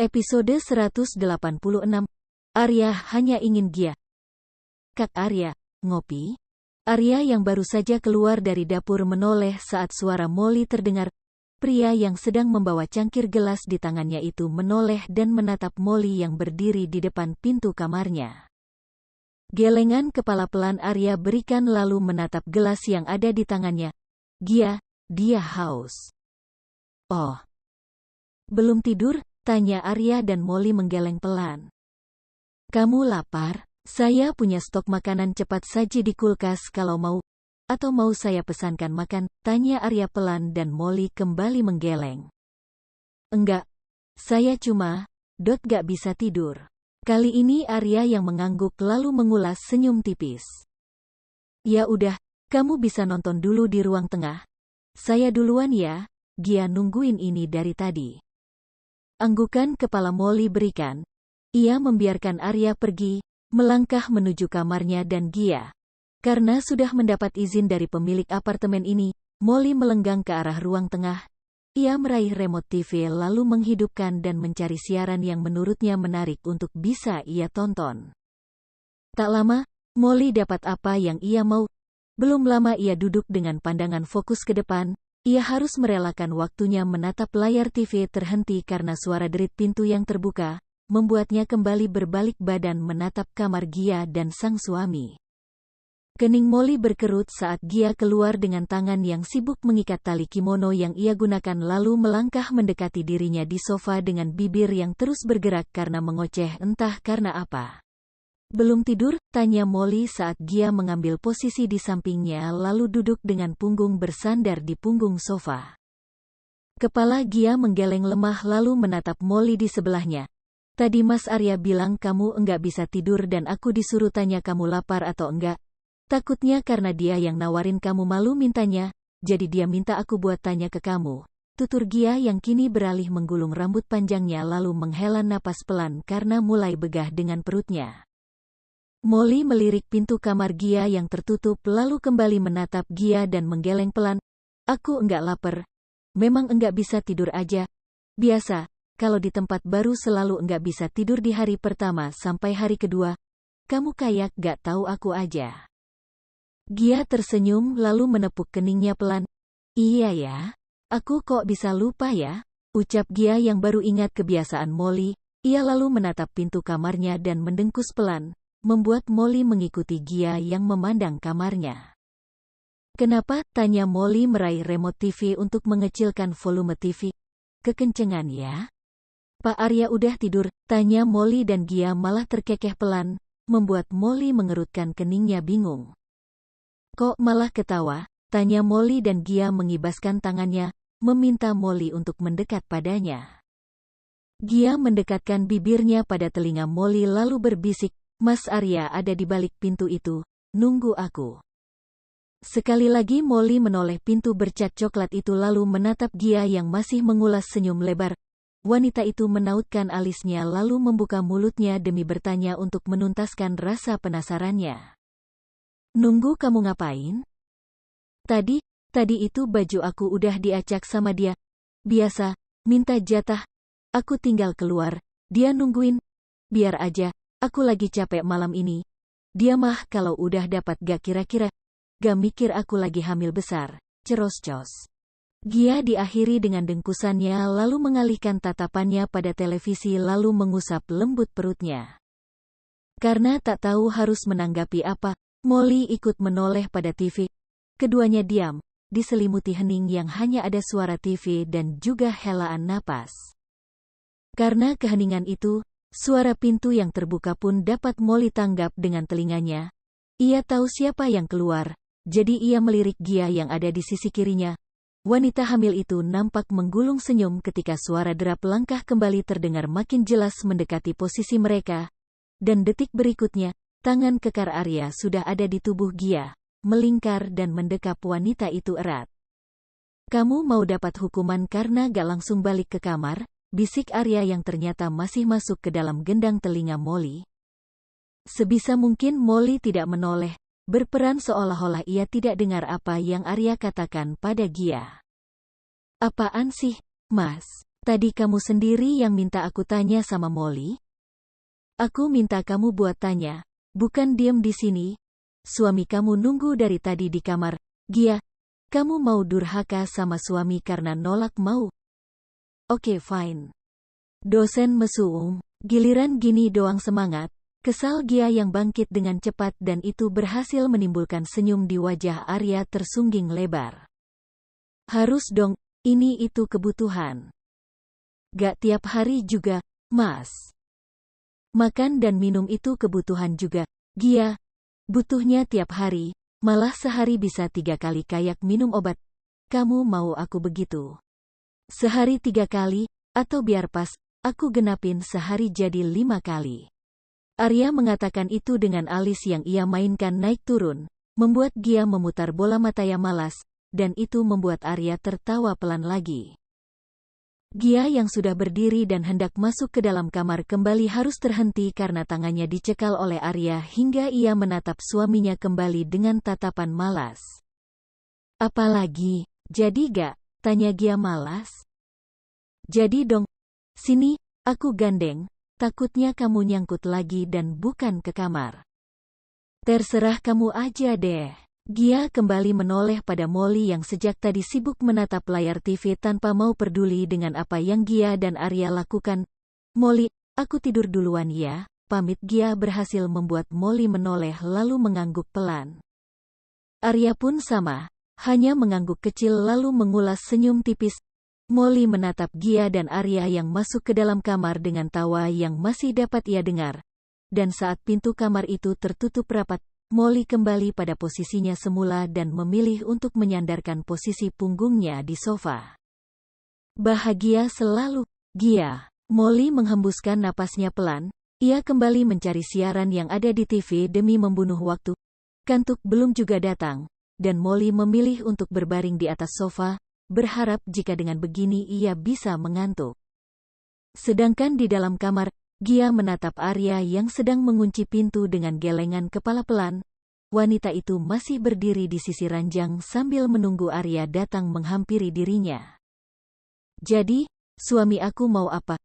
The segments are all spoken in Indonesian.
Episode 186. Arya hanya ingin Gia. Kak Arya, ngopi? Arya yang baru saja keluar dari dapur menoleh saat suara Molly terdengar. Pria yang sedang membawa cangkir gelas di tangannya itu menoleh dan menatap Molly yang berdiri di depan pintu kamarnya. Gelengan kepala pelan Arya berikan lalu menatap gelas yang ada di tangannya. Gia, dia haus. Oh. Belum tidur? Tanya Arya dan Molly menggeleng pelan. Kamu lapar? Saya punya stok makanan cepat saji di kulkas kalau mau. Atau mau saya pesankan makan? Tanya Arya pelan dan Molly kembali menggeleng. Enggak. Saya cuma, gak bisa tidur. Kali ini Arya yang mengangguk lalu mengulas senyum tipis. Ya udah, kamu bisa nonton dulu di ruang tengah. Saya duluan ya, Gia nungguin ini dari tadi. Anggukan kepala Molly berikan. Ia membiarkan Arya pergi, melangkah menuju kamarnya dan Gia. Karena sudah mendapat izin dari pemilik apartemen ini, Molly melenggang ke arah ruang tengah. Ia meraih remote TV lalu menghidupkan dan mencari siaran yang menurutnya menarik untuk bisa ia tonton. Tak lama, Molly dapat apa yang ia mau. Belum lama ia duduk dengan pandangan fokus ke depan. Ia harus merelakan waktunya menatap layar TV terhenti karena suara derit pintu yang terbuka, membuatnya kembali berbalik badan menatap kamar Gia dan sang suami. Kening Molly berkerut saat Gia keluar dengan tangan yang sibuk mengikat tali kimono yang ia gunakan lalu melangkah mendekati dirinya di sofa dengan bibir yang terus bergerak karena mengoceh entah karena apa. Belum tidur? Tanya Molly saat Gia mengambil posisi di sampingnya lalu duduk dengan punggung bersandar di punggung sofa. Kepala Gia menggeleng lemah lalu menatap Molly di sebelahnya. Tadi Mas Arya bilang kamu enggak bisa tidur dan aku disuruh tanya kamu lapar atau enggak. Takutnya karena dia yang nawarin kamu malu mintanya, jadi dia minta aku buat tanya ke kamu. Tutur Gia yang kini beralih menggulung rambut panjangnya lalu menghela napas pelan karena mulai begah dengan perutnya. Molly melirik pintu kamar Gia yang tertutup lalu kembali menatap Gia dan menggeleng pelan. Aku enggak lapar. Memang enggak bisa tidur aja. Biasa, kalau di tempat baru selalu enggak bisa tidur di hari pertama sampai hari kedua. Kamu kayak gak tahu aku aja. Gia tersenyum lalu menepuk keningnya pelan. Iya ya, aku kok bisa lupa ya? Ucap Gia yang baru ingat kebiasaan Molly. Ia lalu menatap pintu kamarnya dan mendengkus pelan. Membuat Molly mengikuti Gia yang memandang kamarnya. Kenapa? Tanya Molly meraih remote TV untuk mengecilkan volume TV. Kekencengan ya? Pak Arya udah tidur? Tanya Molly dan Gia malah terkekeh pelan, membuat Molly mengerutkan keningnya bingung. Kok malah ketawa? Tanya Molly dan Gia mengibaskan tangannya, meminta Molly untuk mendekat padanya. Gia mendekatkan bibirnya pada telinga Molly lalu berbisik, Mas Arya ada di balik pintu itu, nunggu aku. Sekali lagi Molly menoleh pintu bercat coklat itu lalu menatap Gia yang masih mengulas senyum lebar. Wanita itu menautkan alisnya lalu membuka mulutnya demi bertanya untuk menuntaskan rasa penasarannya. Nunggu kamu ngapain? Tadi itu baju aku udah diacak sama dia. Biasa, minta jatah. Aku tinggal keluar, dia nungguin. Biar aja. Aku lagi capek malam ini. Dia mah kalau udah dapat gak kira-kira. Gak mikir aku lagi hamil besar. Ceroscos. Gia diakhiri dengan dengkusannya lalu mengalihkan tatapannya pada televisi lalu mengusap lembut perutnya. Karena tak tahu harus menanggapi apa, Molly ikut menoleh pada TV. Keduanya diam, diselimuti hening yang hanya ada suara TV dan juga helaan napas. Karena keheningan itu, suara pintu yang terbuka pun dapat Molly tanggap dengan telinganya. Ia tahu siapa yang keluar, jadi ia melirik Gia yang ada di sisi kirinya. Wanita hamil itu nampak menggulung senyum ketika suara derap langkah kembali terdengar makin jelas mendekati posisi mereka. Dan detik berikutnya, tangan kekar Arya sudah ada di tubuh Gia, melingkar dan mendekap wanita itu erat. Kamu mau dapat hukuman karena gak langsung balik ke kamar? Bisik Arya yang ternyata masih masuk ke dalam gendang telinga Molly. Sebisa mungkin Molly tidak menoleh, berperan seolah-olah ia tidak dengar apa yang Arya katakan pada Gia. Apaan sih, Mas? Tadi kamu sendiri yang minta aku tanya sama Molly? Aku minta kamu buat tanya, bukan diem di sini. Suami kamu nunggu dari tadi di kamar. Gia, kamu mau durhaka sama suami karena nolak mau? Oke, fine. Dosen mesum, giliran gini doang semangat. Kesal Gia yang bangkit dengan cepat dan itu berhasil menimbulkan senyum di wajah Arya tersungging lebar. Harus dong, ini itu kebutuhan. Gak tiap hari juga, Mas. Makan dan minum itu kebutuhan juga, Gia. Butuhnya tiap hari, malah sehari bisa 3 kali kayak minum obat. Kamu mau aku begitu? Sehari 3 kali, atau biar pas, aku genapin sehari jadi 5 kali. Arya mengatakan itu dengan alis yang ia mainkan naik turun, membuat Gia memutar bola matanya malas, dan itu membuat Arya tertawa pelan lagi. Gia yang sudah berdiri dan hendak masuk ke dalam kamar kembali harus terhenti karena tangannya dicekal oleh Arya hingga ia menatap suaminya kembali dengan tatapan malas. Apalagi, jadi gak? Tanya Gia malas. Jadi dong, sini, aku gandeng, takutnya kamu nyangkut lagi dan bukan ke kamar. Terserah kamu aja deh. Gia kembali menoleh pada Molly yang sejak tadi sibuk menatap layar TV tanpa mau peduli dengan apa yang Gia dan Arya lakukan. Molly, aku tidur duluan ya, pamit. Gia berhasil membuat Molly menoleh lalu mengangguk pelan. Arya pun sama, hanya mengangguk kecil lalu mengulas senyum tipis. Molly menatap Gia dan Arya yang masuk ke dalam kamar dengan tawa yang masih dapat ia dengar. Dan saat pintu kamar itu tertutup rapat, Molly kembali pada posisinya semula dan memilih untuk menyandarkan posisi punggungnya di sofa. Bahagia selalu, Gia. Molly menghembuskan napasnya pelan, ia kembali mencari siaran yang ada di TV demi membunuh waktu. Kantuk belum juga datang, dan Molly memilih untuk berbaring di atas sofa, berharap jika dengan begini ia bisa mengantuk. Sedangkan di dalam kamar, Gia menatap Arya yang sedang mengunci pintu dengan gelengan kepala pelan. Wanita itu masih berdiri di sisi ranjang sambil menunggu Arya datang menghampiri dirinya. Jadi, suami aku mau apa?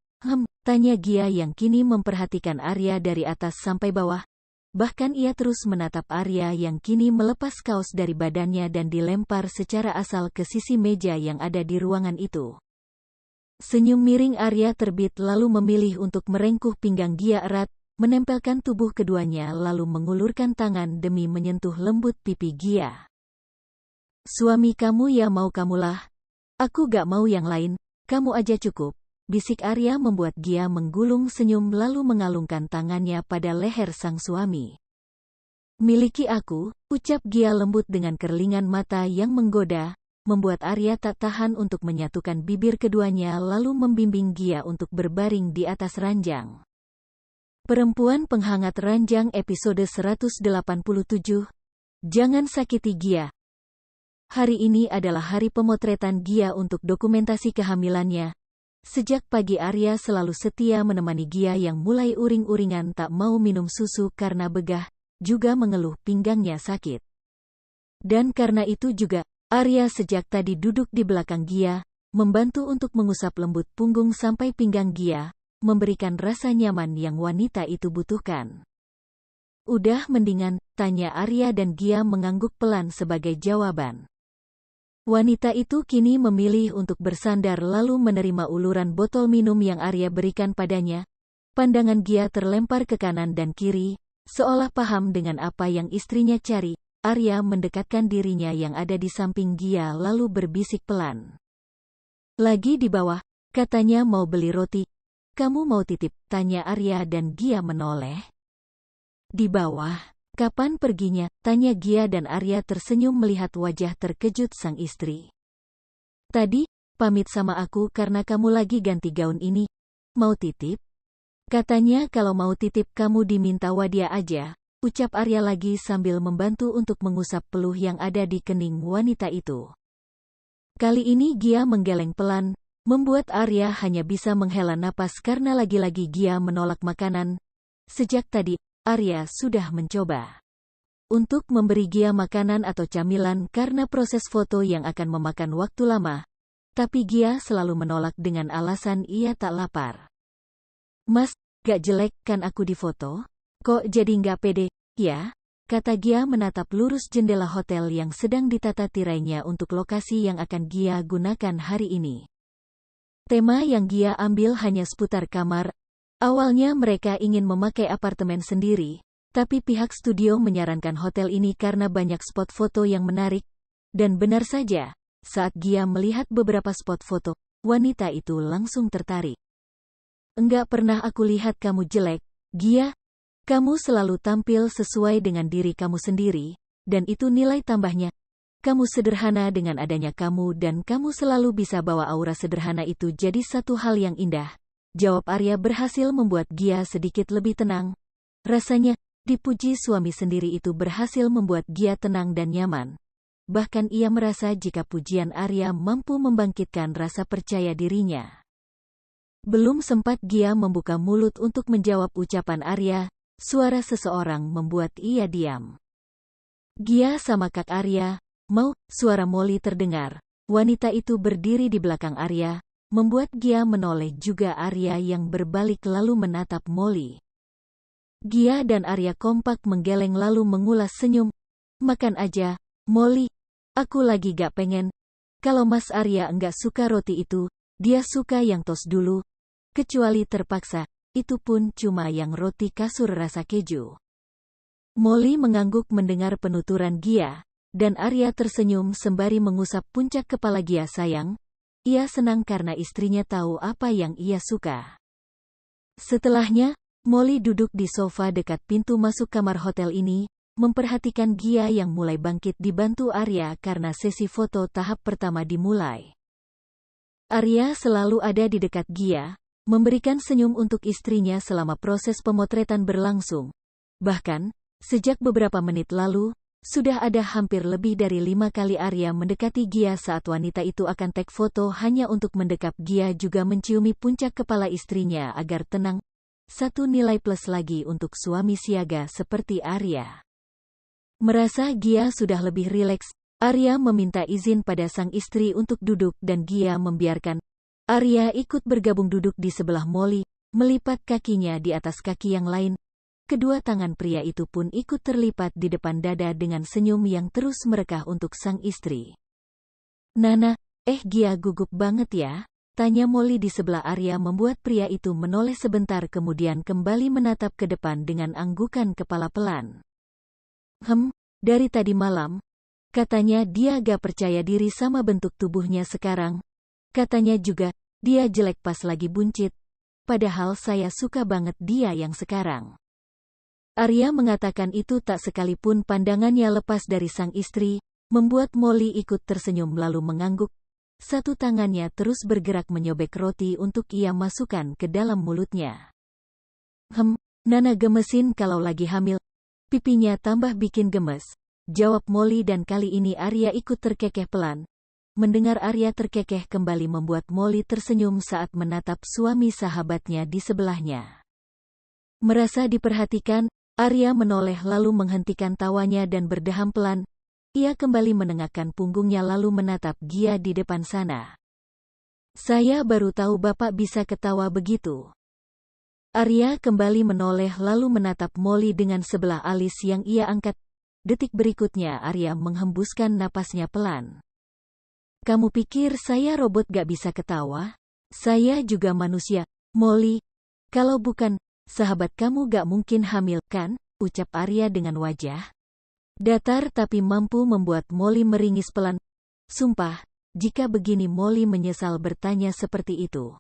Tanya Gia yang kini memperhatikan Arya dari atas sampai bawah. Bahkan ia terus menatap Arya yang kini melepas kaos dari badannya dan dilempar secara asal ke sisi meja yang ada di ruangan itu. Senyum miring Arya terbit lalu memilih untuk merengkuh pinggang Gia erat, menempelkan tubuh keduanya lalu mengulurkan tangan demi menyentuh lembut pipi Gia. Suami kamu ya mau kamulah. Aku gak mau yang lain, kamu aja cukup, bisik Arya membuat Gia menggulung senyum lalu mengalungkan tangannya pada leher sang suami. Miliki aku, ucap Gia lembut dengan kerlingan mata yang menggoda, membuat Arya tak tahan untuk menyatukan bibir keduanya lalu membimbing Gia untuk berbaring di atas ranjang. Perempuan Penghangat Ranjang episode 187. Jangan sakiti Gia. Hari ini adalah hari pemotretan Gia untuk dokumentasi kehamilannya. Sejak pagi Arya selalu setia menemani Gia yang mulai uring-uringan tak mau minum susu karena begah, juga mengeluh pinggangnya sakit. Dan karena itu juga, Arya sejak tadi duduk di belakang Gia, membantu untuk mengusap lembut punggung sampai pinggang Gia, memberikan rasa nyaman yang wanita itu butuhkan. Udah mendingan, tanya Arya dan Gia mengangguk pelan sebagai jawaban. Wanita itu kini memilih untuk bersandar lalu menerima uluran botol minum yang Arya berikan padanya. Pandangan Gia terlempar ke kanan dan kiri, seolah paham dengan apa yang istrinya cari. Arya mendekatkan dirinya yang ada di samping Gia lalu berbisik pelan. Lagi di bawah, katanya mau beli roti. Kamu mau titip? Tanya Arya dan Gia menoleh. Di bawah, kapan perginya? Tanya Gia dan Arya tersenyum melihat wajah terkejut sang istri. Tadi, pamit sama aku karena kamu lagi ganti gaun ini. Mau titip? Katanya kalau mau titip kamu diminta Wadia aja. Ucap Arya lagi sambil membantu untuk mengusap peluh yang ada di kening wanita itu. Kali ini Gia menggeleng pelan, membuat Arya hanya bisa menghela napas karena lagi-lagi Gia menolak makanan. Sejak tadi, Arya sudah mencoba untuk memberi Gia makanan atau camilan karena proses foto yang akan memakan waktu lama. Tapi Gia selalu menolak dengan alasan ia tak lapar. Mas, gak jelek kan aku di foto? Kok jadi gak pede, ya? Kata Gia menatap lurus jendela hotel yang sedang ditata tirainya untuk lokasi yang akan Gia gunakan hari ini. Tema yang Gia ambil hanya seputar kamar. Awalnya mereka ingin memakai apartemen sendiri, tapi pihak studio menyarankan hotel ini karena banyak spot foto yang menarik. Dan benar saja, saat Gia melihat beberapa spot foto, wanita itu langsung tertarik. Enggak pernah aku lihat kamu jelek, Gia. Kamu selalu tampil sesuai dengan diri kamu sendiri, dan itu nilai tambahnya. Kamu sederhana dengan adanya kamu dan kamu selalu bisa bawa aura sederhana itu jadi satu hal yang indah. Jawab Arya berhasil membuat Gia sedikit lebih tenang. Rasanya, dipuji suami sendiri itu berhasil membuat Gia tenang dan nyaman. Bahkan ia merasa jika pujian Arya mampu membangkitkan rasa percaya dirinya. Belum sempat Gia membuka mulut untuk menjawab ucapan Arya, suara seseorang membuat ia diam. Gia sama Kak Arya, mau, suara Molly terdengar. Wanita itu berdiri di belakang Arya, membuat Gia menoleh juga Arya yang berbalik lalu menatap Molly. Gia dan Arya kompak menggeleng lalu mengulas senyum. Makan aja, Molly. Aku lagi gak pengen. Kalau Mas Arya enggak suka roti itu, dia suka yang tos dulu. Kecuali terpaksa, itu pun cuma yang roti kasur rasa keju. Molly mengangguk mendengar penuturan Gia, dan Arya tersenyum sembari mengusap puncak kepala Gia sayang. Ia senang karena istrinya tahu apa yang ia suka. Setelahnya, Molly duduk di sofa dekat pintu masuk kamar hotel ini, memperhatikan Gia yang mulai bangkit dibantu Arya karena sesi foto tahap pertama dimulai. Arya selalu ada di dekat Gia, memberikan senyum untuk istrinya selama proses pemotretan berlangsung. Bahkan, sejak beberapa menit lalu, sudah ada hampir lebih dari 5 kali Arya mendekati Gia saat wanita itu akan take foto hanya untuk mendekap. Gia juga menciumi puncak kepala istrinya agar tenang. Satu nilai plus lagi untuk suami siaga seperti Arya. Merasa Gia sudah lebih rileks, Arya meminta izin pada sang istri untuk duduk dan Gia membiarkan. Arya ikut bergabung duduk di sebelah Molly, melipat kakinya di atas kaki yang lain. Kedua tangan pria itu pun ikut terlipat di depan dada dengan senyum yang terus merekah untuk sang istri. Nana, Gia gugup banget ya? Tanya Molly di sebelah Arya membuat pria itu menoleh sebentar kemudian kembali menatap ke depan dengan anggukan kepala pelan. Dari tadi malam. Katanya dia gak percaya diri sama bentuk tubuhnya sekarang. Katanya juga, dia jelek pas lagi buncit. Padahal saya suka banget dia yang sekarang. Arya mengatakan itu tak sekalipun pandangannya lepas dari sang istri, membuat Molly ikut tersenyum lalu mengangguk. Satu tangannya terus bergerak menyobek roti untuk ia masukkan ke dalam mulutnya. Nana gemesin kalau lagi hamil. Pipinya tambah bikin gemes, jawab Molly dan kali ini Arya ikut terkekeh pelan. Mendengar Arya terkekeh kembali membuat Molly tersenyum saat menatap suami sahabatnya di sebelahnya. Merasa diperhatikan, Arya menoleh lalu menghentikan tawanya dan berdeham pelan. Ia kembali menengahkan punggungnya lalu menatap Gia di depan sana. Saya baru tahu Bapak bisa ketawa begitu. Arya kembali menoleh lalu menatap Molly dengan sebelah alis yang ia angkat. Detik berikutnya Arya menghembuskan napasnya pelan. Kamu pikir saya robot gak bisa ketawa? Saya juga manusia, Molly. Kalau bukan, sahabat kamu gak mungkin hamil, kan? Ucap Arya dengan wajah datar tapi mampu membuat Molly meringis pelan. Sumpah, jika begini Molly menyesal bertanya seperti itu.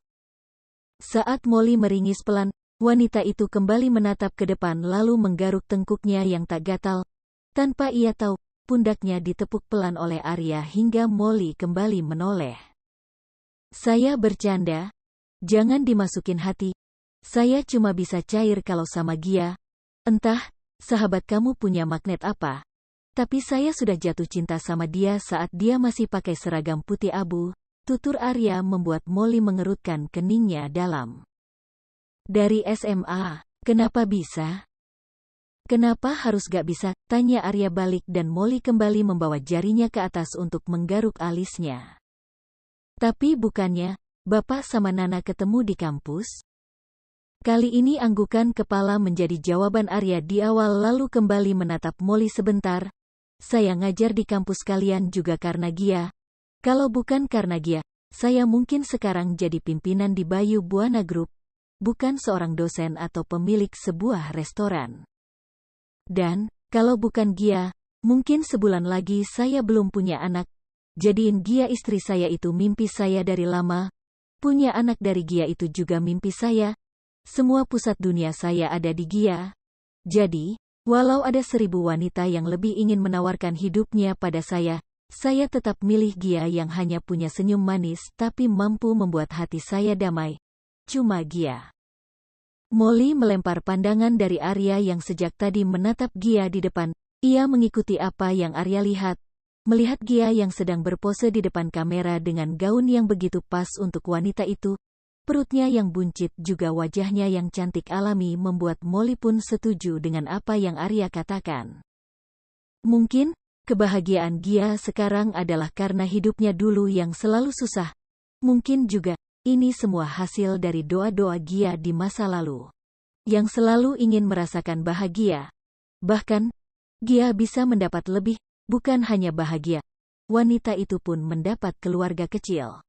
Saat Molly meringis pelan, wanita itu kembali menatap ke depan lalu menggaruk tengkuknya yang tak gatal. Tanpa ia tahu, pundaknya ditepuk pelan oleh Arya hingga Molly kembali menoleh. Saya bercanda. Jangan dimasukin hati. Saya cuma bisa cair kalau sama Gia. Entah, sahabat kamu punya magnet apa. Tapi saya sudah jatuh cinta sama dia saat dia masih pakai seragam putih abu. Tutur Arya membuat Molly mengerutkan keningnya dalam. Dari SMA, kenapa bisa? Kenapa harus gak bisa? Tanya Arya balik dan Molly kembali membawa jarinya ke atas untuk menggaruk alisnya. Tapi bukannya, Bapak sama Nana ketemu di kampus? Kali ini anggukan kepala menjadi jawaban Arya di awal lalu kembali menatap Molly sebentar. Saya ngajar di kampus kalian juga karena Gia. Kalau bukan karena Gia, saya mungkin sekarang jadi pimpinan di Bayu Buana Group, bukan seorang dosen atau pemilik sebuah restoran. Dan, kalau bukan Gia, mungkin sebulan lagi saya belum punya anak. Jadiin Gia istri saya itu mimpi saya dari lama. Punya anak dari Gia itu juga mimpi saya. Semua pusat dunia saya ada di Gia. Jadi, walau ada 1000 wanita yang lebih ingin menawarkan hidupnya pada saya tetap milih Gia yang hanya punya senyum manis tapi mampu membuat hati saya damai. Cuma Gia. Molly melempar pandangan dari Arya yang sejak tadi menatap Gia di depan. Ia mengikuti apa yang Arya lihat. Melihat Gia yang sedang berpose di depan kamera dengan gaun yang begitu pas untuk wanita itu. Perutnya yang buncit juga wajahnya yang cantik alami membuat Molly pun setuju dengan apa yang Arya katakan. Mungkin, kebahagiaan Gia sekarang adalah karena hidupnya dulu yang selalu susah. Mungkin juga, ini semua hasil dari doa-doa Gia di masa lalu. Yang selalu ingin merasakan bahagia. Bahkan, Gia bisa mendapat lebih, bukan hanya bahagia. Wanita itu pun mendapat keluarga kecil.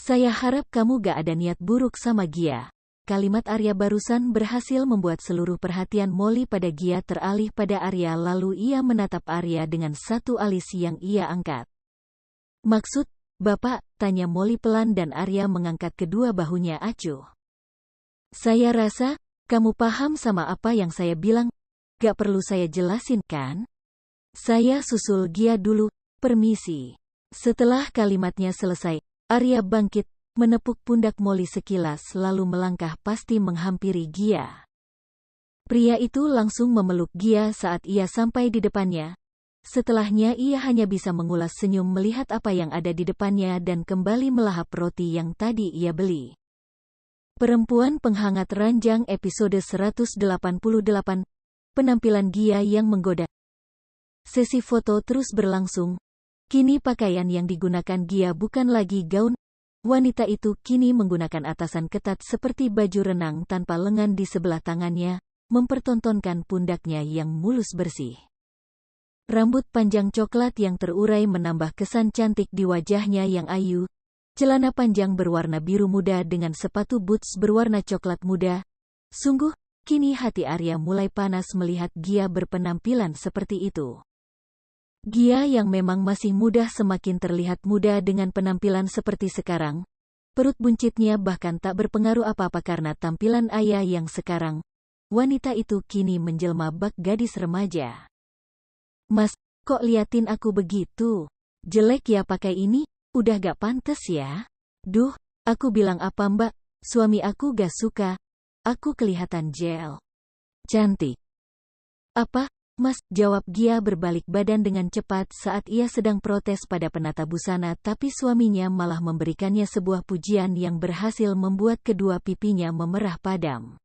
Saya harap kamu gak ada niat buruk sama Gia. Kalimat Arya barusan berhasil membuat seluruh perhatian Molly pada Gia teralih pada Arya lalu ia menatap Arya dengan satu alis yang ia angkat. Maksud, Bapak, tanya Molly pelan dan Arya mengangkat kedua bahunya acuh. Saya rasa, kamu paham sama apa yang saya bilang. Gak perlu saya jelasin kan? Saya susul Gia dulu, permisi. Setelah kalimatnya selesai, Arya bangkit, menepuk pundak Molly sekilas lalu melangkah pasti menghampiri Gia. Pria itu langsung memeluk Gia saat ia sampai di depannya. Setelahnya ia hanya bisa mengulas senyum melihat apa yang ada di depannya dan kembali melahap roti yang tadi ia beli. Perempuan Penghangat Ranjang episode 188. Penampilan Gia yang menggoda. Sesi foto terus berlangsung. Kini pakaian yang digunakan Gia bukan lagi gaun. Wanita itu kini menggunakan atasan ketat seperti baju renang tanpa lengan di sebelah tangannya, mempertontonkan pundaknya yang mulus bersih. Rambut panjang coklat yang terurai menambah kesan cantik di wajahnya yang ayu. Celana panjang berwarna biru muda dengan sepatu boots berwarna coklat muda. Sungguh, kini hati Arya mulai panas melihat Gia berpenampilan seperti itu. Gia yang memang masih muda semakin terlihat muda dengan penampilan seperti sekarang. Perut buncitnya bahkan tak berpengaruh apa-apa karena tampilan Arya yang sekarang. Wanita itu kini menjelma bak gadis remaja. Mas, kok liatin aku begitu? Jelek ya pakai ini? Udah gak pantes ya? Duh, aku bilang apa mbak? Suami aku gak suka. Aku kelihatan gel. Cantik. Apa? Mas, jawab Gia berbalik badan dengan cepat saat ia sedang protes pada penata busana tapi suaminya malah memberikannya sebuah pujian yang berhasil membuat kedua pipinya memerah padam.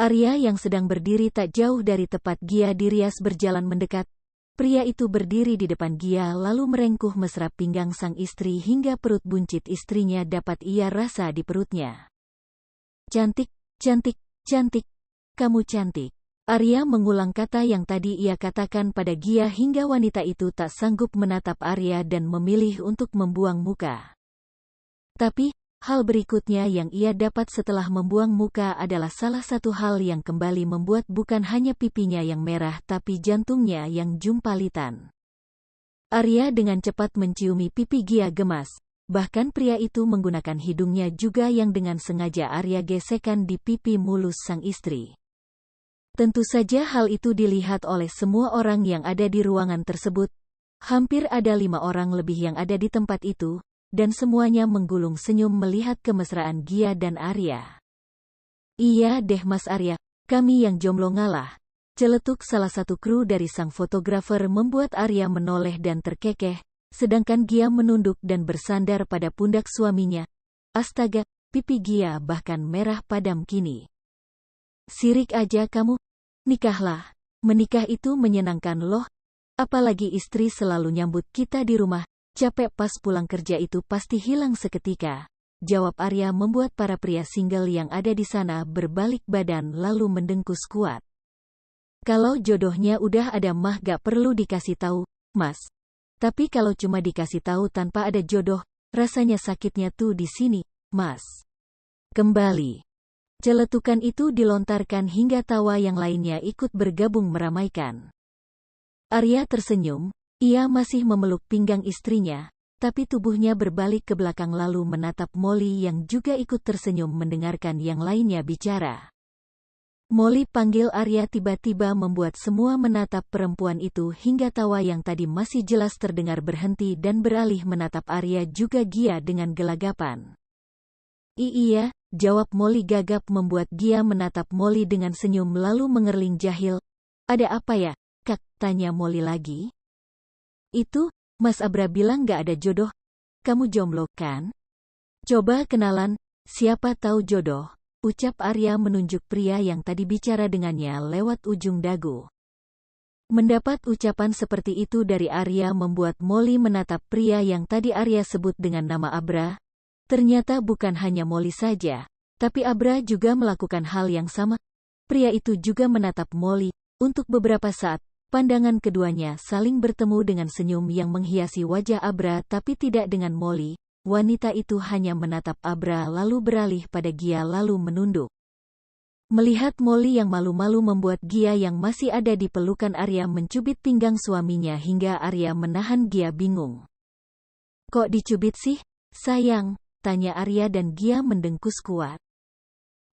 Arya yang sedang berdiri tak jauh dari tempat Gia dirias berjalan mendekat. Pria itu berdiri di depan Gia lalu merengkuh mesra pinggang sang istri hingga perut buncit istrinya dapat ia rasa di perutnya. Cantik, cantik, cantik, kamu cantik. Arya mengulang kata yang tadi ia katakan pada Gia hingga wanita itu tak sanggup menatap Arya dan memilih untuk membuang muka. Tapi, hal berikutnya yang ia dapat setelah membuang muka adalah salah satu hal yang kembali membuat bukan hanya pipinya yang merah tapi jantungnya yang jumpalitan. Arya dengan cepat menciumi pipi Gia gemas. Bahkan pria itu menggunakan hidungnya juga yang dengan sengaja Arya gesekkan di pipi mulus sang istri. Tentu saja hal itu dilihat oleh semua orang yang ada di ruangan tersebut. Hampir ada 5 orang lebih yang ada di tempat itu, dan semuanya menggulung senyum melihat kemesraan Gia dan Arya. Iya deh Mas Arya, kami yang jomblo ngalah. Celetuk salah satu kru dari sang fotografer membuat Arya menoleh dan terkekeh, sedangkan Gia menunduk dan bersandar pada pundak suaminya. Astaga, pipi Gia bahkan merah padam kini. Sirik aja kamu. Nikahlah. Menikah itu menyenangkan loh. Apalagi istri selalu nyambut kita di rumah. capek pas pulang kerja itu pasti hilang seketika, jawab Arya membuat para pria single yang ada di sana berbalik badan lalu mendengkus kuat. Kalau jodohnya udah ada mah gak perlu dikasih tahu, Mas. Tapi kalau cuma dikasih tahu tanpa ada jodoh, rasanya sakitnya tuh di sini, Mas. Kembali. Celetukan itu dilontarkan hingga tawa yang lainnya ikut bergabung meramaikan. Arya tersenyum, ia masih memeluk pinggang istrinya, tapi tubuhnya berbalik ke belakang lalu menatap Molly yang juga ikut tersenyum mendengarkan yang lainnya bicara. Molly panggil Arya tiba-tiba membuat semua menatap perempuan itu hingga tawa yang tadi masih jelas terdengar berhenti dan beralih menatap Arya juga Gia dengan gelagapan. Iya, jawab Molly gagap membuat Gia menatap Molly dengan senyum lalu mengerling jahil. Ada apa ya, Kak? Tanya Molly lagi. Itu, Mas Abra bilang gak ada jodoh. Kamu jomblo kan? Coba kenalan, siapa tahu jodoh, ucap Arya menunjuk pria yang tadi bicara dengannya lewat ujung dagu. Mendapat ucapan seperti itu dari Arya membuat Molly menatap pria yang tadi Arya sebut dengan nama Abra. Ternyata bukan hanya Molly saja, tapi Abra juga melakukan hal yang sama. Pria itu juga menatap Molly. Untuk beberapa saat, pandangan keduanya saling bertemu dengan senyum yang menghiasi wajah Abra tapi tidak dengan Molly. Wanita itu hanya menatap Abra lalu beralih pada Gia lalu menunduk. Melihat Molly yang malu-malu membuat Gia yang masih ada di pelukan Arya mencubit pinggang suaminya hingga Arya menahan Gia bingung. Kok dicubit sih, sayang? Tanya Arya dan Gia mendengkus kuat.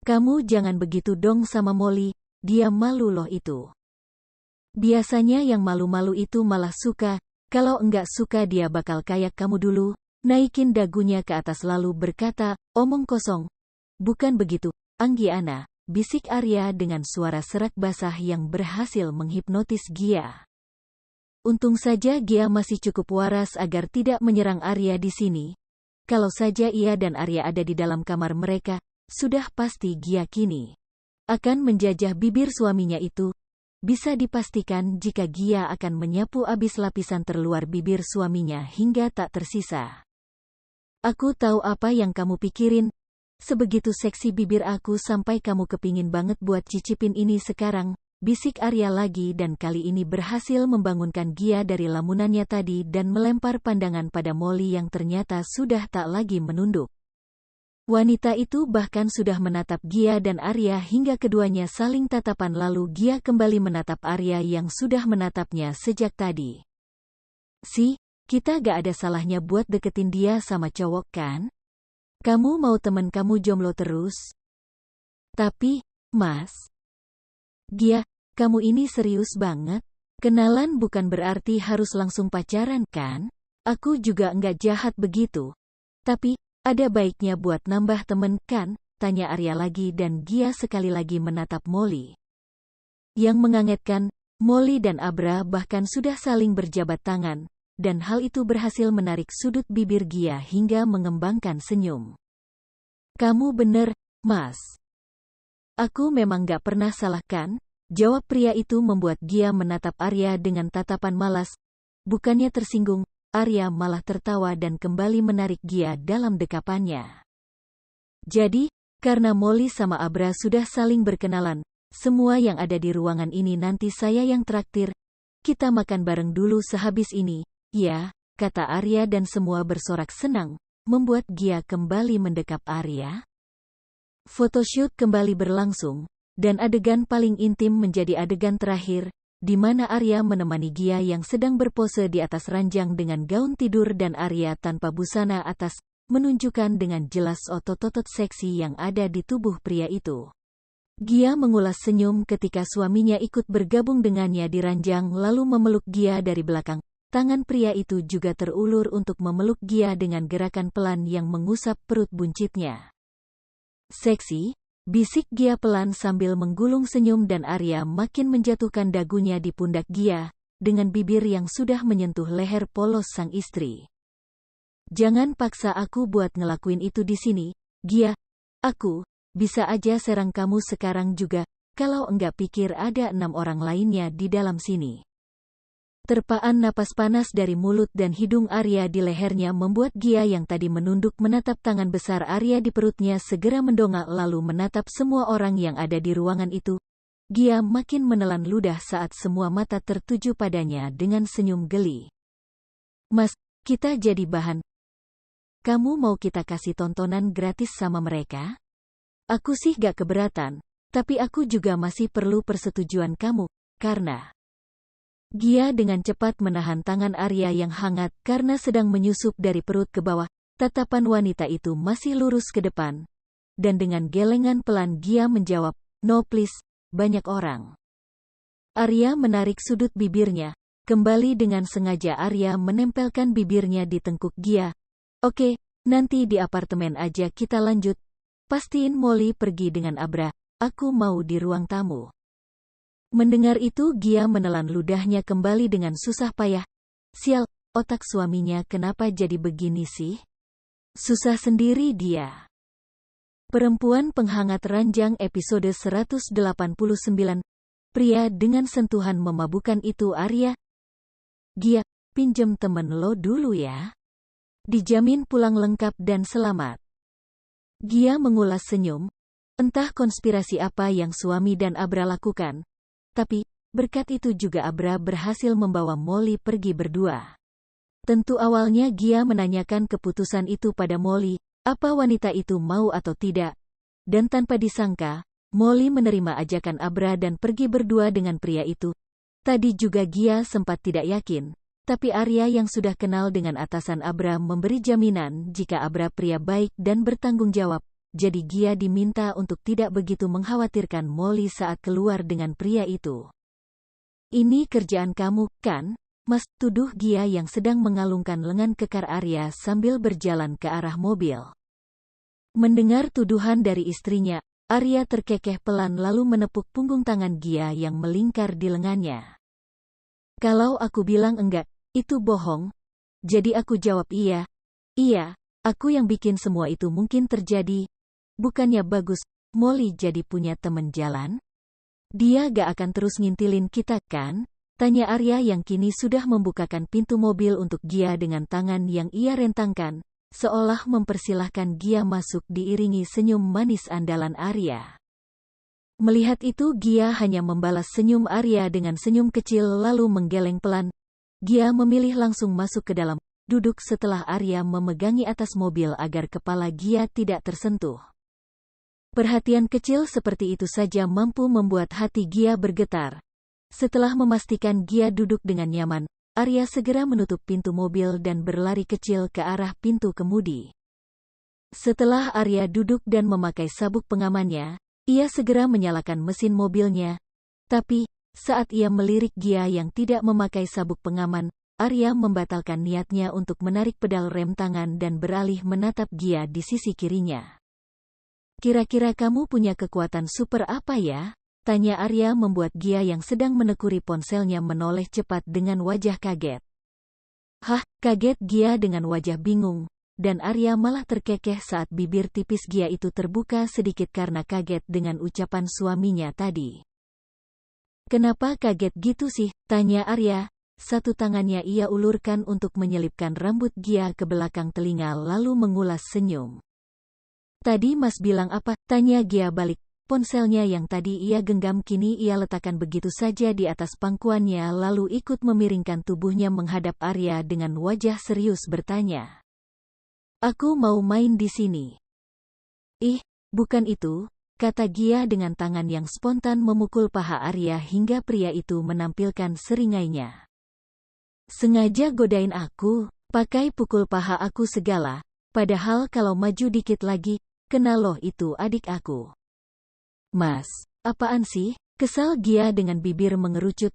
Kamu jangan begitu dong sama Molly, dia malu loh itu. Biasanya yang malu-malu itu malah suka, kalau enggak suka dia bakal kayak kamu dulu, naikin dagunya ke atas lalu berkata, omong kosong. Bukan begitu, Anggiana, bisik Arya dengan suara serak basah yang berhasil menghipnotis Gia. Untung saja Gia masih cukup waras agar tidak menyerang Arya di sini. Kalau saja ia dan Arya ada di dalam kamar mereka, sudah pasti Gia kini akan menjajah bibir suaminya itu. Bisa dipastikan jika Gia akan menyapu abis lapisan terluar bibir suaminya hingga tak tersisa. Aku tahu apa yang kamu pikirin. Sebegitu seksi bibir aku sampai kamu kepingin banget buat cicipin ini sekarang. Bisik Arya lagi dan kali ini berhasil membangunkan Gia dari lamunannya tadi dan melempar pandangan pada Molly yang ternyata sudah tak lagi menunduk. Wanita itu bahkan sudah menatap Gia dan Arya hingga keduanya saling tatapan lalu Gia kembali menatap Arya yang sudah menatapnya sejak tadi. Kita gak ada salahnya buat deketin dia sama cowok kan? Kamu mau temen kamu jomblo terus? Tapi, Mas... Gia, kamu ini serius banget? Kenalan bukan berarti harus langsung pacaran kan? Aku juga enggak jahat begitu. Tapi, ada baiknya buat nambah temen kan? Tanya Arya lagi dan Gia sekali lagi menatap Molly. Yang mengagetkan, Molly dan Abra bahkan sudah saling berjabat tangan, dan hal itu berhasil menarik sudut bibir Gia hingga mengembangkan senyum. Kamu bener, Mas. Aku memang gak pernah salah kan? Jawab pria itu membuat Gia menatap Arya dengan tatapan malas. Bukannya tersinggung, Arya malah tertawa dan kembali menarik Gia dalam dekapannya. Jadi, karena Molly sama Abra sudah saling berkenalan, semua yang ada di ruangan ini nanti saya yang traktir. Kita makan bareng dulu sehabis ini, ya, kata Arya dan semua bersorak senang, membuat Gia kembali mendekap Arya. Photoshoot kembali berlangsung, dan adegan paling intim menjadi adegan terakhir, di mana Arya menemani Gia yang sedang berpose di atas ranjang dengan gaun tidur dan Arya tanpa busana atas, menunjukkan dengan jelas otot-otot seksi yang ada di tubuh pria itu. Gia mengulas senyum ketika suaminya ikut bergabung dengannya di ranjang lalu memeluk Gia dari belakang. Tangan pria itu juga terulur untuk memeluk Gia dengan gerakan pelan yang mengusap perut buncitnya. Seksi, bisik Gia pelan sambil menggulung senyum dan Arya makin menjatuhkan dagunya di pundak Gia, dengan bibir yang sudah menyentuh leher polos sang istri. Jangan paksa aku buat ngelakuin itu di sini, Gia. Aku bisa aja serang kamu sekarang juga, kalau enggak pikir ada 6 orang lainnya di dalam sini. Terpaan napas panas dari mulut dan hidung Arya di lehernya membuat Gia yang tadi menunduk menatap tangan besar Arya di perutnya segera mendongak lalu menatap semua orang yang ada di ruangan itu. Gia makin menelan ludah saat semua mata tertuju padanya dengan senyum geli. Mas, kita jadi bahan. Kamu mau kita kasih tontonan gratis sama mereka? Aku sih gak keberatan, tapi aku juga masih perlu persetujuan kamu, karena... Gia dengan cepat menahan tangan Arya yang hangat karena sedang menyusup dari perut ke bawah. Tatapan wanita itu masih lurus ke depan. Dan dengan gelengan pelan Gia menjawab, "No please, banyak orang." Arya menarik sudut bibirnya. Kembali dengan sengaja Arya menempelkan bibirnya di tengkuk Gia. "Oke, nanti di apartemen aja kita lanjut. Pastiin Molly pergi dengan Abra. Aku mau di ruang tamu." Mendengar itu Gia menelan ludahnya kembali dengan susah payah. Sial, otak suaminya kenapa jadi begini sih? Susah sendiri dia. Perempuan penghangat ranjang episode 189. Pria dengan sentuhan memabukkan itu Arya. Gia, pinjem temen lo dulu ya. Dijamin pulang lengkap dan selamat. Gia mengulas senyum. Entah konspirasi apa yang suami dan Abra lakukan. Tapi, berkat itu juga Abra berhasil membawa Molly pergi berdua. Tentu awalnya Gia menanyakan keputusan itu pada Molly, apa wanita itu mau atau tidak. Dan tanpa disangka, Molly menerima ajakan Abra dan pergi berdua dengan pria itu. Tadi juga Gia sempat tidak yakin, tapi Arya yang sudah kenal dengan atasan Abra memberi jaminan jika Abra pria baik dan bertanggung jawab. Jadi Gia diminta untuk tidak begitu mengkhawatirkan Molly saat keluar dengan pria itu. "Ini kerjaan kamu, kan, Mas?" tuduh Gia yang sedang mengalungkan lengan kekar Arya sambil berjalan ke arah mobil. Mendengar tuduhan dari istrinya, Arya terkekeh pelan lalu menepuk punggung tangan Gia yang melingkar di lengannya. "Kalau aku bilang enggak, itu bohong. Jadi aku jawab iya. Iya, aku yang bikin semua itu mungkin terjadi. Bukannya bagus, Molly jadi punya temen jalan? Dia gak akan terus ngintilin kita, kan?" tanya Arya yang kini sudah membukakan pintu mobil untuk Gia dengan tangan yang ia rentangkan, seolah mempersilahkan Gia masuk diiringi senyum manis andalan Arya. Melihat itu Gia hanya membalas senyum Arya dengan senyum kecil lalu menggeleng pelan. Gia memilih langsung masuk ke dalam, duduk setelah Arya memegangi atas mobil agar kepala Gia tidak tersentuh. Perhatian kecil seperti itu saja mampu membuat hati Gia bergetar. Setelah memastikan Gia duduk dengan nyaman, Arya segera menutup pintu mobil dan berlari kecil ke arah pintu kemudi. Setelah Arya duduk dan memakai sabuk pengamannya, ia segera menyalakan mesin mobilnya. Tapi, saat ia melirik Gia yang tidak memakai sabuk pengaman, Arya membatalkan niatnya untuk menarik pedal rem tangan dan beralih menatap Gia di sisi kirinya. "Kira-kira kamu punya kekuatan super apa ya?" tanya Arya membuat Gia yang sedang menekuri ponselnya menoleh cepat dengan wajah kaget. "Hah?" kaget Gia dengan wajah bingung, dan Arya malah terkekeh saat bibir tipis Gia itu terbuka sedikit karena kaget dengan ucapan suaminya tadi. "Kenapa kaget gitu sih?" tanya Arya. Satu tangannya ia ulurkan untuk menyelipkan rambut Gia ke belakang telinga lalu mengulas senyum. "Tadi Mas bilang apa?" tanya Gia balik. Ponselnya yang tadi ia genggam kini ia letakkan begitu saja di atas pangkuannya lalu ikut memiringkan tubuhnya menghadap Arya dengan wajah serius bertanya. "Aku mau main di sini." "Ih, bukan itu," kata Gia dengan tangan yang spontan memukul paha Arya hingga pria itu menampilkan seringainya. "Sengaja godain aku, pakai pukul paha aku segala, padahal kalau maju dikit lagi, kena loh itu adik aku." "Mas, apaan sih?" kesal Gia dengan bibir mengerucut.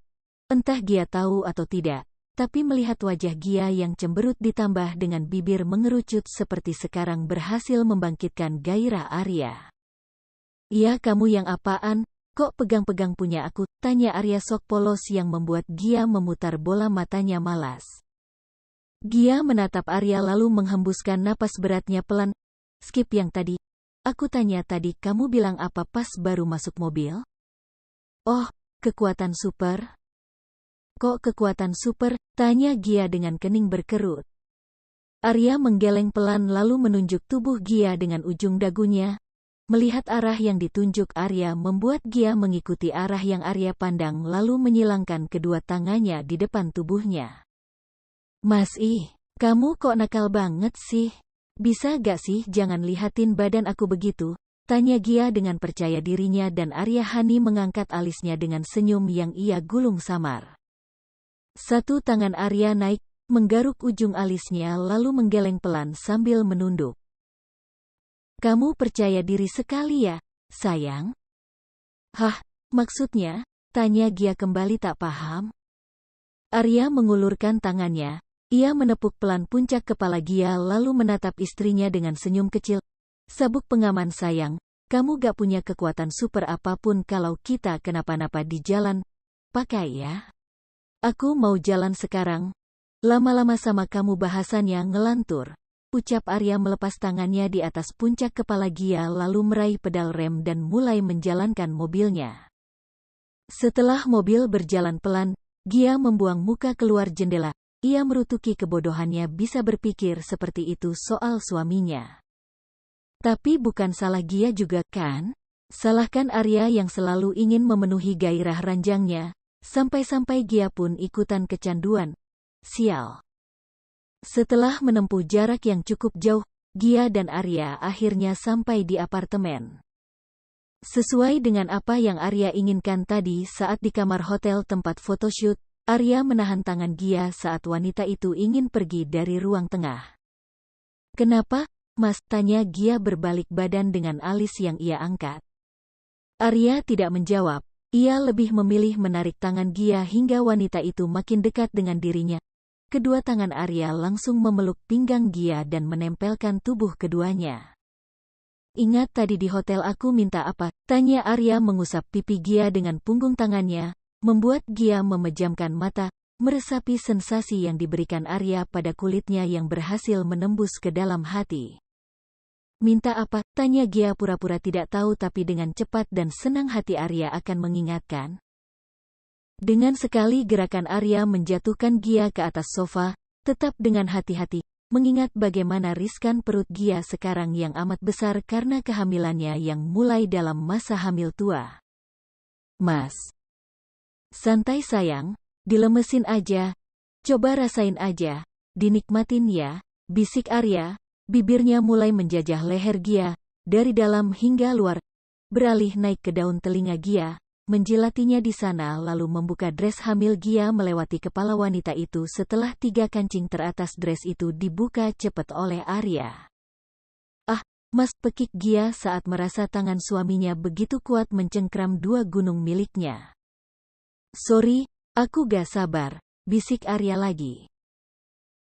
Entah Gia tahu atau tidak, tapi melihat wajah Gia yang cemberut ditambah dengan bibir mengerucut seperti sekarang berhasil membangkitkan gairah Arya. "Iya kamu yang apaan? Kok pegang-pegang punya aku?" tanya Arya sok polos yang membuat Gia memutar bola matanya malas. Gia menatap Arya lalu menghembuskan napas beratnya pelan. "Skip yang tadi. Aku tanya tadi kamu bilang apa pas baru masuk mobil?" "Oh, kekuatan super?" Kok kekuatan super? Tanya Gia dengan kening berkerut. Arya menggeleng pelan lalu menunjuk tubuh Gia dengan ujung dagunya. Melihat arah yang ditunjuk Arya membuat Gia mengikuti arah yang Arya pandang lalu menyilangkan kedua tangannya di depan tubuhnya. Mas kamu kok nakal banget sih? Bisa gak sih jangan lihatin badan aku begitu? Tanya Gia dengan percaya dirinya dan Arya Hani mengangkat alisnya dengan senyum yang ia gulung samar. Satu tangan Arya naik, menggaruk ujung alisnya lalu menggeleng pelan sambil menunduk. Kamu percaya diri sekali ya, sayang? Hah, maksudnya? Tanya Gia kembali tak paham. Arya mengulurkan tangannya, ia menepuk pelan puncak kepala Gia lalu menatap istrinya dengan senyum kecil. Sabuk pengaman sayang, kamu gak punya kekuatan super apapun kalau kita kenapa-napa di jalan. Pakai ya. Aku mau jalan sekarang. Lama-lama sama kamu bahasannya ngelantur. Ucap Arya melepas tangannya di atas puncak kepala Gia lalu meraih pedal rem dan mulai menjalankan mobilnya. Setelah mobil berjalan pelan, Gia membuang muka keluar jendela. Ia merutuki kebodohannya bisa berpikir seperti itu soal suaminya. Tapi bukan salah Gia juga kan? Salahkan Arya yang selalu ingin memenuhi gairah ranjangnya, sampai-sampai Gia pun ikutan kecanduan. Sial. Setelah menempuh jarak yang cukup jauh, Gia dan Arya akhirnya sampai di apartemen. Sesuai dengan apa yang Arya inginkan tadi saat di kamar hotel tempat photoshoot, Arya menahan tangan Gia saat wanita itu ingin pergi dari ruang tengah. Kenapa, Mas? Tanya Gia berbalik badan dengan alis yang ia angkat. Arya tidak menjawab, ia lebih memilih menarik tangan Gia hingga wanita itu makin dekat dengan dirinya. Kedua tangan Arya langsung memeluk pinggang Gia dan menempelkan tubuh keduanya. Ingat tadi di hotel aku minta apa? Tanya Arya mengusap pipi Gia dengan punggung tangannya, membuat Gia memejamkan mata, meresapi sensasi yang diberikan Arya pada kulitnya yang berhasil menembus ke dalam hati. Minta apa? Tanya Gia pura-pura tidak tahu tapi dengan cepat dan senang hati Arya akan mengingatkan. Dengan sekali gerakan Arya menjatuhkan Gia ke atas sofa, tetap dengan hati-hati, mengingat bagaimana riskan perut Gia sekarang yang amat besar karena kehamilannya yang mulai dalam masa hamil tua. Mas. Santai sayang, dilemesin aja. Coba rasain aja, dinikmatin ya, bisik Arya, bibirnya mulai menjajah leher Gia, dari dalam hingga luar, beralih naik ke daun telinga Gia. Menjilatinya di sana lalu membuka dres hamil Gia melewati kepala wanita itu setelah 3 kancing teratas dres itu dibuka cepat oleh Arya. Ah, Mas, pekik Gia saat merasa tangan suaminya begitu kuat mencengkram 2 gunung miliknya. Sorry, aku gak sabar, bisik Arya lagi.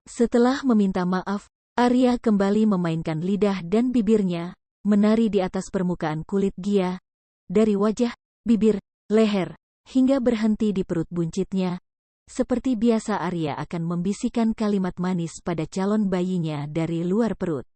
Setelah meminta maaf, Arya kembali memainkan lidah dan bibirnya, menari di atas permukaan kulit Gia, dari wajah, bibir, leher, hingga berhenti di perut buncitnya. Seperti biasa Arya akan membisikkan kalimat manis pada calon bayinya dari luar perut.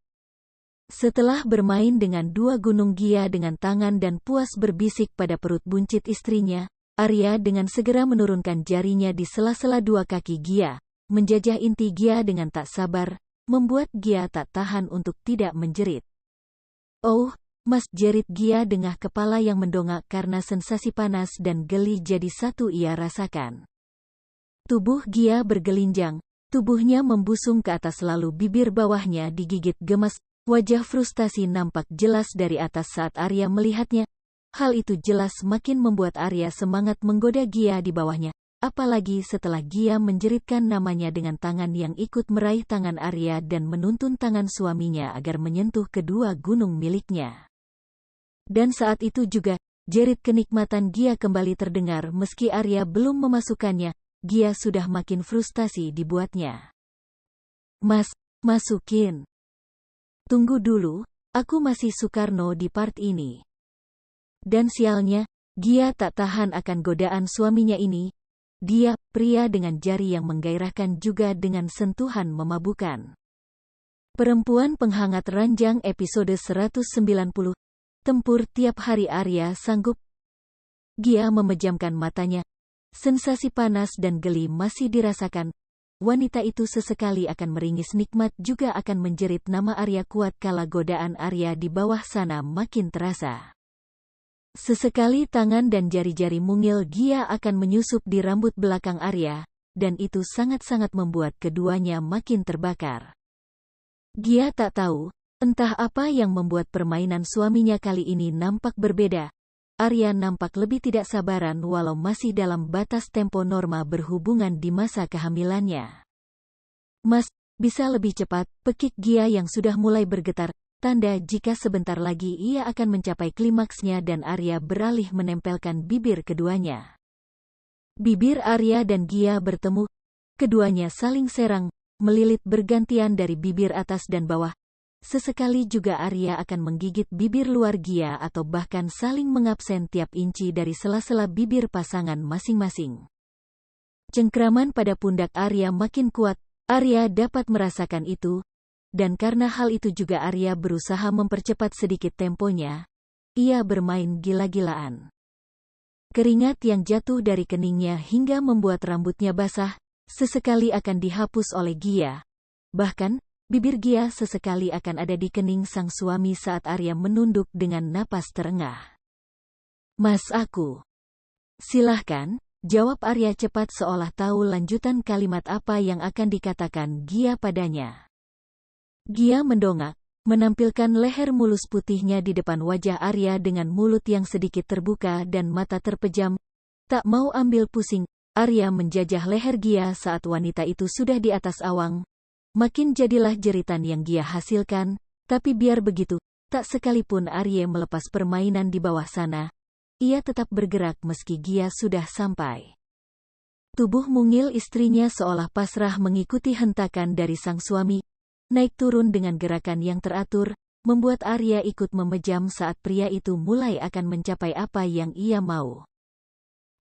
Setelah bermain dengan 2 gunung Gia dengan tangan dan puas berbisik pada perut buncit istrinya, Arya dengan segera menurunkan jarinya di sela-sela 2 kaki Gia, menjajah inti Gia dengan tak sabar, membuat Gia tak tahan untuk tidak menjerit. Oh, Mas, jerit Gia dengah kepala yang mendongak karena sensasi panas dan geli jadi satu ia rasakan. Tubuh Gia bergelinjang, tubuhnya membusung ke atas lalu bibir bawahnya digigit gemas, wajah frustasi nampak jelas dari atas saat Arya melihatnya. Hal itu jelas makin membuat Arya semangat menggoda Gia di bawahnya, apalagi setelah Gia menjeritkan namanya dengan tangan yang ikut meraih tangan Arya dan menuntun tangan suaminya agar menyentuh kedua gunung miliknya. Dan saat itu juga, jerit kenikmatan Gia kembali terdengar meski Arya belum memasukkannya, Gia sudah makin frustasi dibuatnya. Mas, masukin. Tunggu dulu, aku masih Soekarno di part ini. Dan sialnya, Gia tak tahan akan godaan suaminya ini. Dia, pria dengan jari yang menggairahkan juga dengan sentuhan memabukkan. Perempuan penghangat ranjang episode 190. Tempur tiap hari Arya sanggup. Gia memejamkan matanya. sensasi panas dan geli masih dirasakan. Wanita itu sesekali akan meringis nikmat juga akan menjerit nama Arya kuat kala godaan Arya di bawah sana makin terasa. Sesekali tangan dan jari-jari mungil Gia akan menyusup di rambut belakang Arya, dan itu sangat-sangat membuat keduanya makin terbakar. Gia tak tahu, entah apa yang membuat permainan suaminya kali ini nampak berbeda. Arya nampak lebih tidak sabaran walau masih dalam batas tempo norma berhubungan di masa kehamilannya. Mas, bisa lebih cepat, pekik Gia yang sudah mulai bergetar, tanda jika sebentar lagi ia akan mencapai klimaksnya dan Arya beralih menempelkan bibir keduanya. Bibir Arya dan Gia bertemu, keduanya saling serang, melilit bergantian dari bibir atas dan bawah. Sesekali juga Arya akan menggigit bibir luar Gia atau bahkan saling mengabsen tiap inci dari sela-sela bibir pasangan masing-masing. Cengkraman pada pundak Arya makin kuat, Arya dapat merasakan itu, dan karena hal itu juga Arya berusaha mempercepat sedikit temponya. Ia bermain gila-gilaan. Keringat yang jatuh dari keningnya hingga membuat rambutnya basah, sesekali akan dihapus oleh Gia. Bahkan, bibir Gia sesekali akan ada di kening sang suami saat Arya menunduk dengan napas terengah. Mas aku. Silahkan, jawab Arya cepat seolah tahu lanjutan kalimat apa yang akan dikatakan Gia padanya. Gia mendongak, menampilkan leher mulus putihnya di depan wajah Arya dengan mulut yang sedikit terbuka dan mata terpejam. Tak mau ambil pusing, Arya menjajah leher Gia saat wanita itu sudah di atas awang. Makin jadilah jeritan yang Gia hasilkan, tapi biar begitu, tak sekalipun Arya melepas permainan di bawah sana. Ia tetap bergerak meski Gia sudah sampai. Tubuh mungil istrinya seolah pasrah mengikuti hentakan dari sang suami. Naik turun dengan gerakan yang teratur, membuat Arya ikut memejam saat pria itu mulai akan mencapai apa yang ia mau.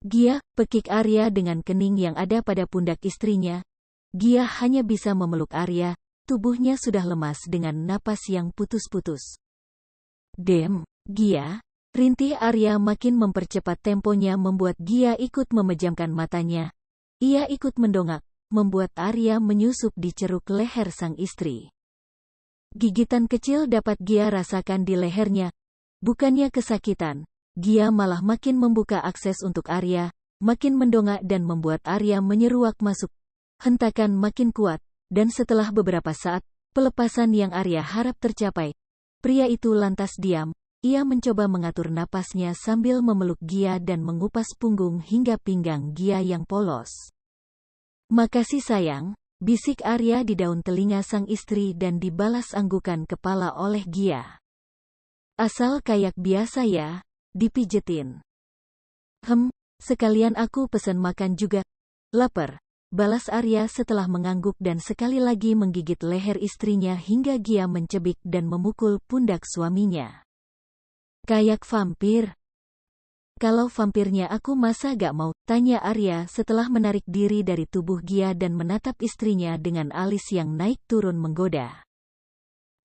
Gia, pekik Arya dengan kening yang ada pada pundak istrinya. Gia hanya bisa memeluk Arya, tubuhnya sudah lemas dengan napas yang putus-putus. Dem, Gia, rintih Arya makin mempercepat temponya membuat Gia ikut memejamkan matanya. Ia ikut mendongak, membuat Arya menyusup di ceruk leher sang istri. Gigitan kecil dapat Gia rasakan di lehernya. Bukannya kesakitan, Gia malah makin membuka akses untuk Arya, makin mendongak dan membuat Arya menyeruak masuk. Hentakan makin kuat, dan setelah beberapa saat, pelepasan yang Arya harap tercapai, pria itu lantas diam. Ia mencoba mengatur napasnya sambil memeluk Gia dan mengupas punggung hingga pinggang Gia yang polos. Makasih sayang, bisik Arya di daun telinga sang istri dan dibalas anggukan kepala oleh Gia. Asal kayak biasa ya. Dipijetin. Sekalian aku pesen makan juga. Lapar, balas Arya setelah mengangguk dan sekali lagi menggigit leher istrinya hingga Gia mencebik dan memukul pundak suaminya. Kayak vampir. Kalau vampirnya aku masa gak mau, tanya Arya setelah menarik diri dari tubuh Gia dan menatap istrinya dengan alis yang naik turun menggoda.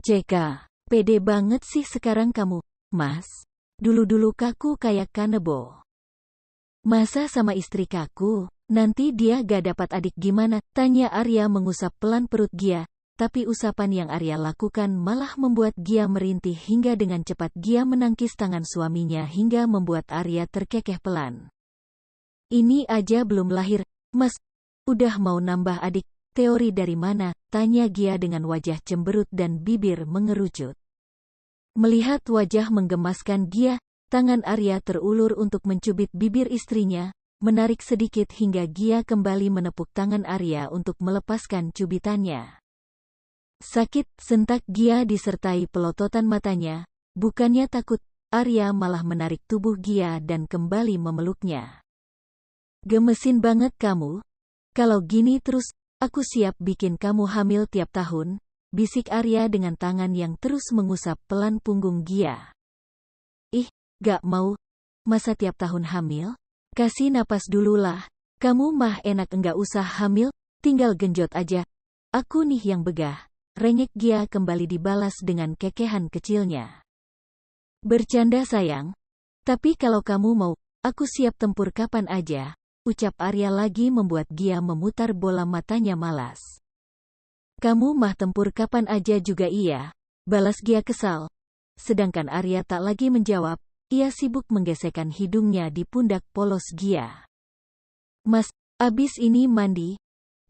Ceka, pede banget sih sekarang kamu, Mas. Dulu-dulu kaku kayak kanebo. Masa sama istri kaku, nanti dia gak dapat adik gimana? Tanya Arya mengusap pelan perut Gia, tapi usapan yang Arya lakukan malah membuat Gia merintih hingga dengan cepat Gia menangkis tangan suaminya hingga membuat Arya terkekeh pelan. Ini aja belum lahir, Mas. Udah mau nambah adik, teori dari mana? Tanya Gia dengan wajah cemberut dan bibir mengerucut. Melihat wajah menggemaskan Gia, tangan Arya terulur untuk mencubit bibir istrinya, menarik sedikit hingga Gia kembali menepuk tangan Arya untuk melepaskan cubitannya. Sakit, sentak Gia disertai pelototan matanya, bukannya takut, Arya malah menarik tubuh Gia dan kembali memeluknya. Gemesin banget kamu. Kalau gini terus, aku siap bikin kamu hamil tiap tahun. Bisik Arya dengan tangan yang terus mengusap pelan punggung Gia. Ih, gak mau. Masa tiap tahun hamil? Kasih napas dulu lah. Kamu mah enak enggak usah hamil, tinggal genjot aja. Aku nih yang begah. Rengek Gia kembali dibalas dengan kekehan kecilnya. Bercanda sayang. Tapi kalau kamu mau, aku siap tempur kapan aja. ucap Arya lagi membuat Gia memutar bola matanya malas. Kamu mah tempur kapan aja juga iya, balas Gia kesal. Sedangkan Arya tak lagi menjawab, ia sibuk menggesekkan hidungnya di pundak polos Gia. Mas, abis ini mandi?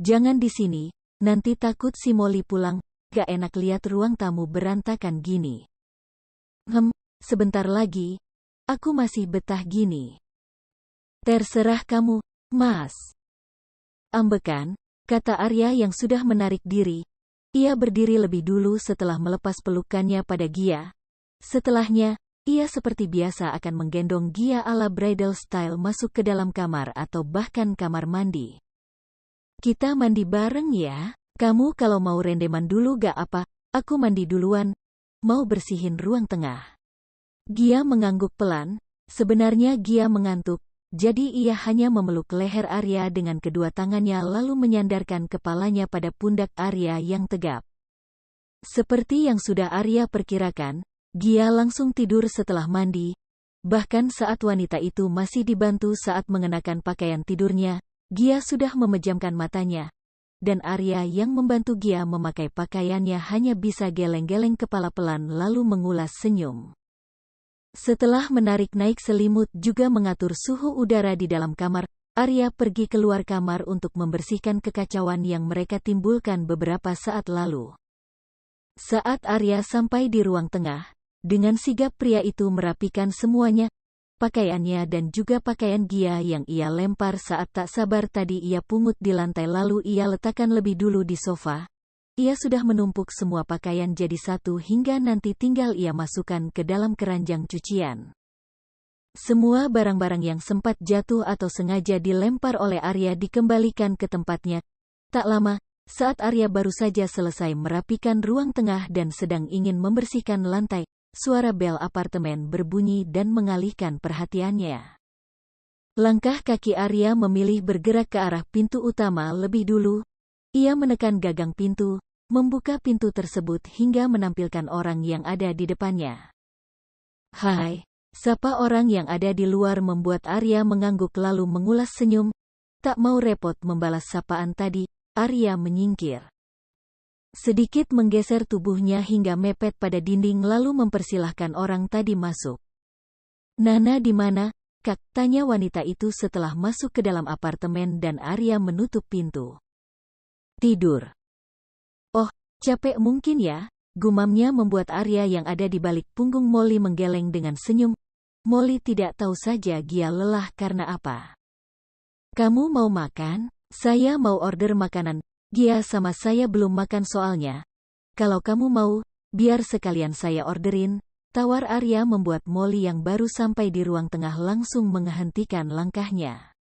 Jangan di sini, nanti takut si Molly pulang, gak enak lihat ruang tamu berantakan gini. Sebentar lagi, aku masih betah gini. Terserah kamu, Mas. Ambekan, kata Arya yang sudah menarik diri. Ia berdiri lebih dulu setelah melepas pelukannya pada Gia. Setelahnya, ia seperti biasa akan menggendong Gia ala bridal style masuk ke dalam kamar atau bahkan kamar mandi. Kita mandi bareng ya, kamu kalau mau rendeman dulu gak apa, aku mandi duluan, mau bersihin ruang tengah. Gia mengangguk pelan, sebenarnya Gia mengantuk, jadi ia hanya memeluk leher Arya dengan kedua tangannya lalu menyandarkan kepalanya pada pundak Arya yang tegap. Seperti yang sudah Arya perkirakan, Gia langsung tidur setelah mandi. Bahkan saat wanita itu masih dibantu saat mengenakan pakaian tidurnya, Gia sudah memejamkan matanya. Dan Arya yang membantu Gia memakai pakaiannya hanya bisa geleng-geleng kepala pelan lalu mengulas senyum. Setelah menarik naik selimut juga mengatur suhu udara di dalam kamar, Arya pergi keluar kamar untuk membersihkan kekacauan yang mereka timbulkan beberapa saat lalu. Saat Arya sampai di ruang tengah, dengan sigap pria itu merapikan semuanya, pakaiannya dan juga pakaian Gia yang ia lempar saat tak sabar tadi ia pungut di lantai lalu ia letakkan lebih dulu di sofa. Ia sudah menumpuk semua pakaian jadi satu hingga nanti tinggal ia masukkan ke dalam keranjang cucian. Semua barang-barang yang sempat jatuh atau sengaja dilempar oleh Arya dikembalikan ke tempatnya. Tak lama, saat Arya baru saja selesai merapikan ruang tengah dan sedang ingin membersihkan lantai, suara bel apartemen berbunyi dan mengalihkan perhatiannya. Langkah kaki Arya memilih bergerak ke arah pintu utama lebih dulu. Ia menekan gagang pintu, membuka pintu tersebut hingga menampilkan orang yang ada di depannya. Hai, sapa orang yang ada di luar membuat Arya mengangguk lalu mengulas senyum. Tak mau repot membalas sapaan tadi, Arya menyingkir. Sedikit menggeser tubuhnya hingga mepet pada dinding lalu mempersilahkan orang tadi masuk. Nana di mana, Kak? Tanya wanita itu setelah masuk ke dalam apartemen dan Arya menutup pintu. Tidur. Oh, capek mungkin ya, gumamnya membuat Arya yang ada di balik punggung Molly menggeleng dengan senyum. Molly tidak tahu saja Gia lelah karena apa. Kamu mau makan? Saya mau order makanan. Gia sama saya belum makan soalnya. Kalau kamu mau, biar sekalian saya orderin. Tawar Arya membuat Molly yang baru sampai di ruang tengah langsung menghentikan langkahnya.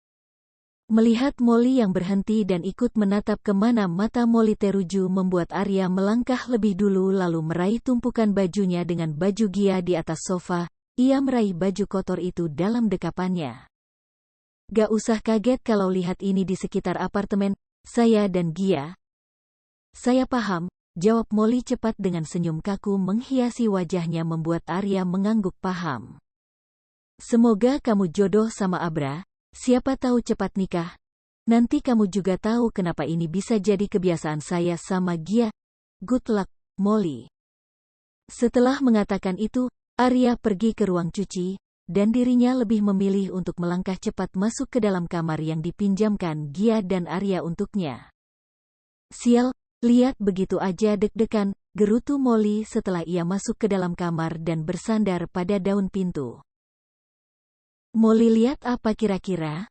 Melihat Molly yang berhenti dan ikut menatap kemana mata Molly teruju membuat Arya melangkah lebih dulu lalu meraih tumpukan bajunya dengan baju Gia di atas sofa. Ia meraih baju kotor itu dalam dekapannya. Gak usah kaget kalau lihat ini di sekitar apartemen, saya dan Gia. Saya paham, jawab Molly cepat dengan senyum kaku menghiasi wajahnya membuat Arya mengangguk paham. Semoga kamu jodoh sama Abra, siapa tahu cepat nikah. Nanti kamu juga tahu kenapa ini bisa jadi kebiasaan saya sama Gia. Good luck, Molly. Setelah mengatakan itu, Arya pergi ke ruang cuci, dan dirinya lebih memilih untuk melangkah cepat masuk ke dalam kamar yang dipinjamkan Gia dan Arya untuknya. Sial, lihat begitu aja deg-degan, gerutu Molly setelah ia masuk ke dalam kamar dan bersandar pada daun pintu. Molly lihat apa kira-kira?